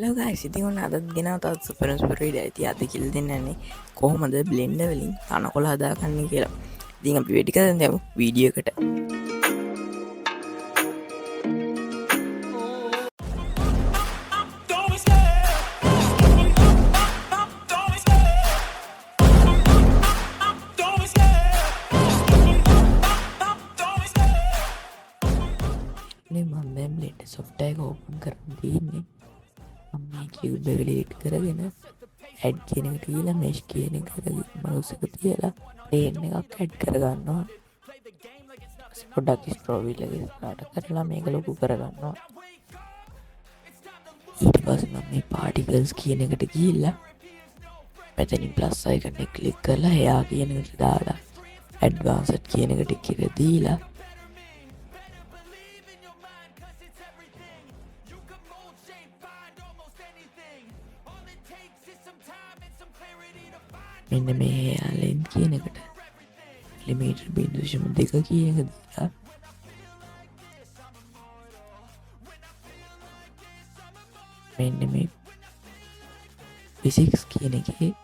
Hello guys, ඉතින් ඔන්න අදත් ගෙනාව තවත් සුපර් වීඩියෝ එකක්. අද කියලා දෙන්නන්නේ කොහොමද බ්ලෙන්ඩර් වලින් තනකොළ හදාගන්නේ කියලා. ඉතින් අපි වෙඩි කරන් යමු වීඩියෝ එකට. මේ මම දැන් බ්ලෙන්ඩර් software එක ඕපන් කරන් තියෙන්නේ. මේ කියුබ් එක ඩිලීට් කරගෙන ඇඩ් කියන එකට ගිහලා මෙෂ් කියන එකට මවුස් එක තියලා ප්ලේන් එකක් ඇඩ් කරගන්නවා. පොඩ්ඩක් ස්ක්‍රෝල් වීල් එක ස්ටාර්ට් කරලා මේක ලොකු කරගන්නවා. ඊට පස්සේ මම මේ පාටිකල්ස් කියන එකට ගිහලා මෙතනින් ප්ලස් අයිකන් එක ක්ලික් කරලා එයා කියන එකට දාලා ඇඩ්වාන්ස්ඩ් කියන එකට ටික එක දීලා මෙන්න මේ ලෙන්ත් කියන එකට මිලිමීටර් 0.2 කියන එක දීලා මෙන්න මේ ෆිසික්ස් කියන එකේ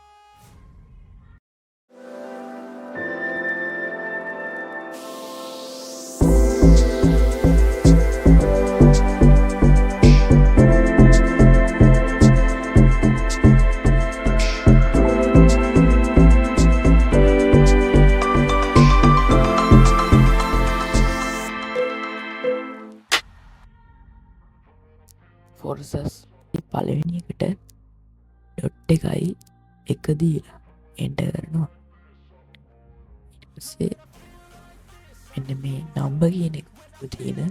ෆෝර්සස් පළවෙනි එකට ඩොට් එකයි එක දීලා එන්ටර් කරනවා. ඊට පස්සේ මෙන්න මේ නම්බර් කියන එක තියෙන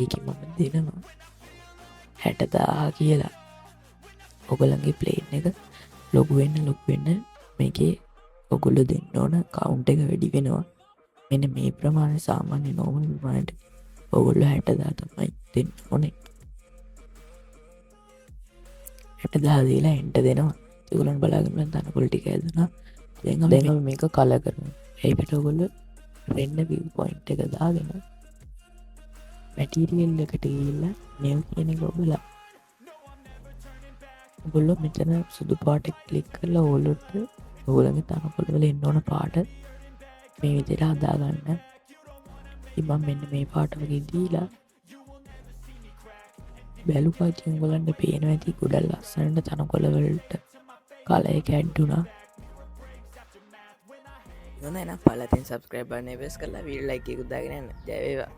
ඒකේ මම දෙනවා 60000 කියලා. ඔයගොල්ලන්ගේ ප්ලේන් එක ලොකු වෙන්න මේකේ ඔයගොල්ලෝ දෙන්න ඕන කවුන්ට් එක වැඩි වෙනවා. මෙන්න මේ ප්‍රමාණය සාමාන්‍ය නෝමල් ප්‍රමාණයට ඔයගොල්ලෝ 60000 තමයි දෙන්න ඕනේ. 60000 දීලා එන්ටර් දෙනවා. ඒගොල්ලන් බලාගෙන තනකොළ ටික ඇදුනා. දැන් අපි මේක කලර් කරනවා. ඒකට ඔයගොල්ලෝ රෙන්න view point එක දාගෙන මැටීරියල් එකට ගිහිල්ලා new කියන එක ඔයගොල්ලෝ මෙතන සුදු පාට ක්ලික් කරලා ඔයගොල්ලන්ගේ තනකොළ වල එන්න ඕන පාට මේ විදිහට හදා ගන්න. ඉතින් මම මෙන්න මේ පාට වගේ දීලා බැලුවාචි උඹලන්ට පේනවා ඇති ගොඩක් ලස්සනට තනකොළ වලට කලර් එක ඇඩ් වුණා. නෝනා එන පළතින් subscribe බටන් එක press කරලා වීඩියෝ like එකක් දාගෙන යන්න. ජය වේවා.